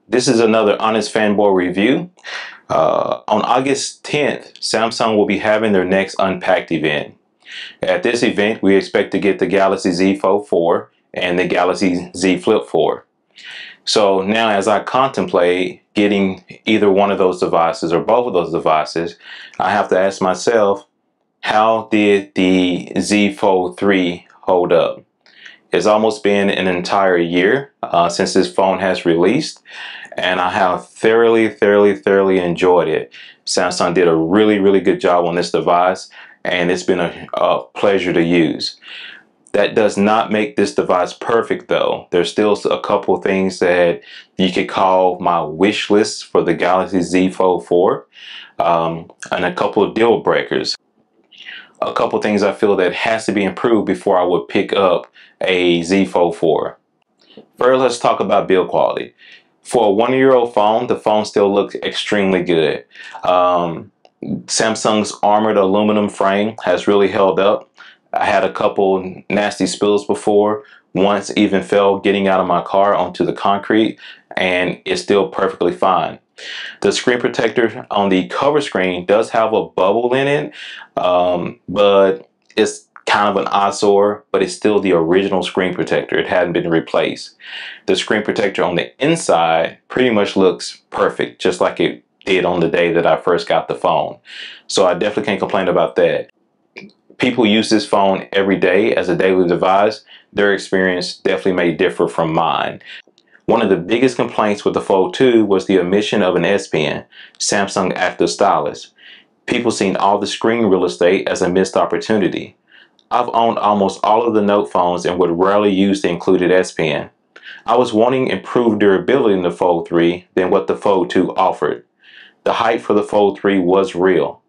This is another Honest Fanboy review. On August 10th, Samsung will be having their next Unpacked event. At this event, we expect to get the Galaxy Z Fold 4 and the Galaxy Z Flip 4. So now as I contemplate getting either one of those devices or both of those devices, I have to ask myself, how did the Z Fold 3 hold up? It's almost been an entire year since this phone has released, and I have thoroughly enjoyed it. Samsung did a really good job on this device, and it's been a pleasure to use. That does not make this device perfect though. There's still a couple things that you could call my wish list for the Galaxy Z Fold 4, and a couple of deal breakers. A couple things I feel that has to be improved before I would pick up a Z Fold 4. First, let's talk about build quality. For a 1-year-old phone, the phone still looks extremely good. Samsung's armored aluminum frame has really held up. I had a couple nasty spills before. Once even fell getting out of my car onto the concrete, and it's still perfectly fine. The screen protector on the cover screen does have a bubble in it, but it's kind of an eyesore, but it's still the original screen protector. It hadn't been replaced. The screen protector on the inside pretty much looks perfect, just like it did on the day that I first got the phone. So I definitely can't complain about that. People use this phone every day as a daily device. Their experience definitely may differ from mine. One of the biggest complaints with the Fold 2 was the omission of an S Pen, Samsung Active Stylus. People seen all the screen real estate as a missed opportunity. I've owned almost all of the Note phones and would rarely use the included S Pen. I was wanting improved durability in the Fold 3 than what the Fold 2 offered. The hype for the Fold 3 was real.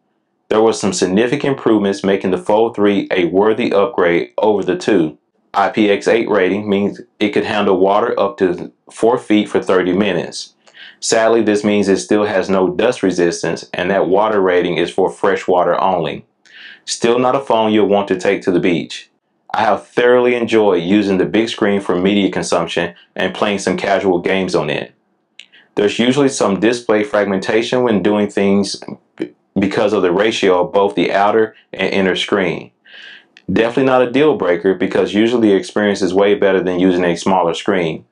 There were some significant improvements making the Fold 3 a worthy upgrade over the 2. IPX8 rating means it could handle water up to 4 feet for 30 minutes. Sadly, this means it still has no dust resistance, and that water rating is for fresh water only. Still not a phone you'll want to take to the beach. I have thoroughly enjoyed using the big screen for media consumption and playing some casual games on it. There's usually some display fragmentation when doing things because of the ratio of both the outer and inner screen. Definitely not a deal breaker because usually the experience is way better than using a smaller screen.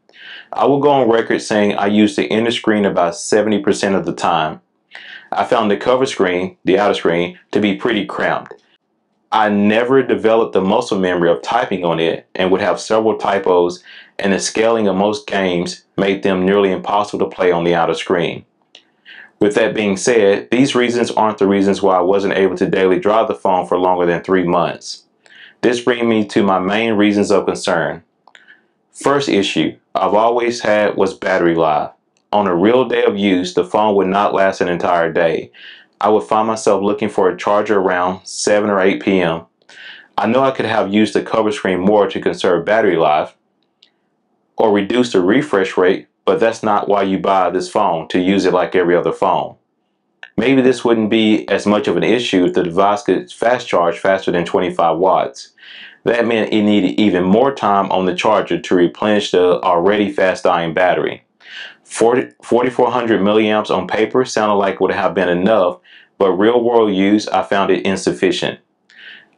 I will go on record saying I use the inner screen about 70% of the time. I found the cover screen, the outer screen, to be pretty cramped. I never developed the muscle memory of typing on it and would have several typos, and the scaling of most games made them nearly impossible to play on the outer screen. With that being said, these reasons aren't the reasons why I wasn't able to daily drive the phone for longer than 3 months. This brings me to my main reasons of concern. First issue I've always had was battery life. On a real day of use, the phone would not last an entire day. I would find myself looking for a charger around 7 or 8 p.m. I know I could have used the cover screen more to conserve battery life or reduce the refresh rate, but that's not why you buy this phone, to use it like every other phone. Maybe this wouldn't be as much of an issue if the device could fast charge faster than 25 watts. That meant it needed even more time on the charger to replenish the already fast dying battery. 4,400 milliamps on paper sounded like it would have been enough, but real world use, I found it insufficient.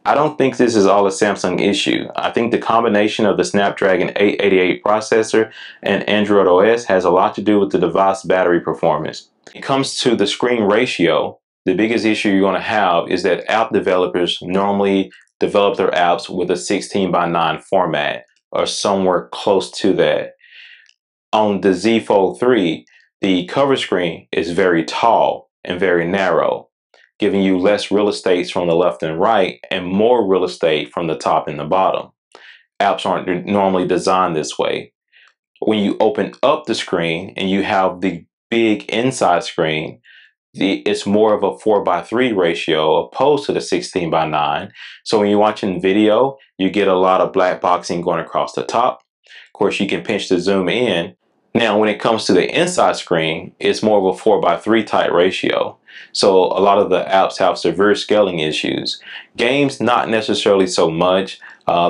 I don't think this is all a Samsung issue. I think the combination of the Snapdragon 888 processor and Android OS has a lot to do with the device battery performance. When it comes to the screen ratio, the biggest issue you're going to have is that app developers normally develop their apps with a 16:9 format or somewhere close to that. On the Z Fold 3, the cover screen is very tall and very narrow, giving you less real estate from the left and right and more real estate from the top and the bottom. Apps aren't normally designed this way. When you open up the screen and you have the big inside screen, it's more of a 4:3 ratio opposed to the 16:9. So when you're watching video, you get a lot of black boxing going across the top. Of course, you can pinch to zoom in. Now, when it comes to the inside screen, it's more of a 4:3 type ratio. So a lot of the apps have severe scaling issues. Games, not necessarily so much.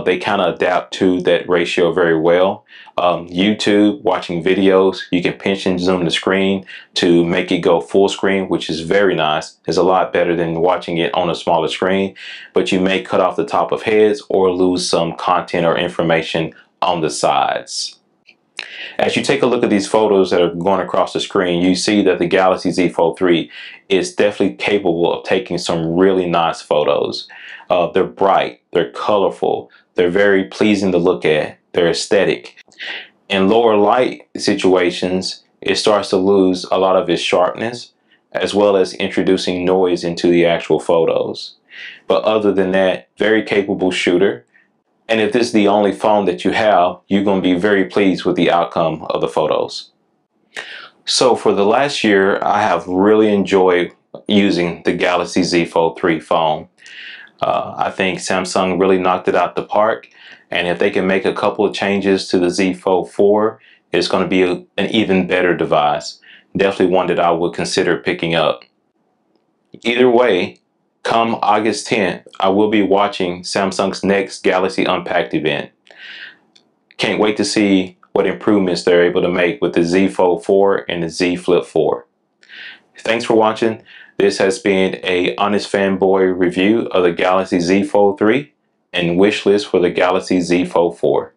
They kind of adapt to that ratio very well. YouTube, watching videos, you can pinch and zoom the screen to make it go full screen, which is very nice. It's a lot better than watching it on a smaller screen, but you may cut off the top of heads or lose some content or information on the sides. As you take a look at these photos that are going across the screen, you see that the Galaxy Z Fold 3 is definitely capable of taking some really nice photos. They're bright, they're colorful, they're very pleasing to look at, they're aesthetic. In lower light situations, it starts to lose a lot of its sharpness, as well as introducing noise into the actual photos. But other than that, very capable shooter. And if this is the only phone that you have, you're going to be very pleased with the outcome of the photos. So for the last year, I have really enjoyed using the Galaxy Z Fold 3 phone. I think Samsung really knocked it out the park. And if they can make a couple of changes to the Z Fold 4, it's going to be an even better device. Definitely one that I would consider picking up. Either way, come August 10th, I will be watching Samsung's next Galaxy Unpacked event. Can't wait to see what improvements they're able to make with the Z Fold 4 and the Z Flip 4. Thanks for watching. This has been a honest fanboy review of the Galaxy Z Fold 3 and wish list for the Galaxy Z Fold 4.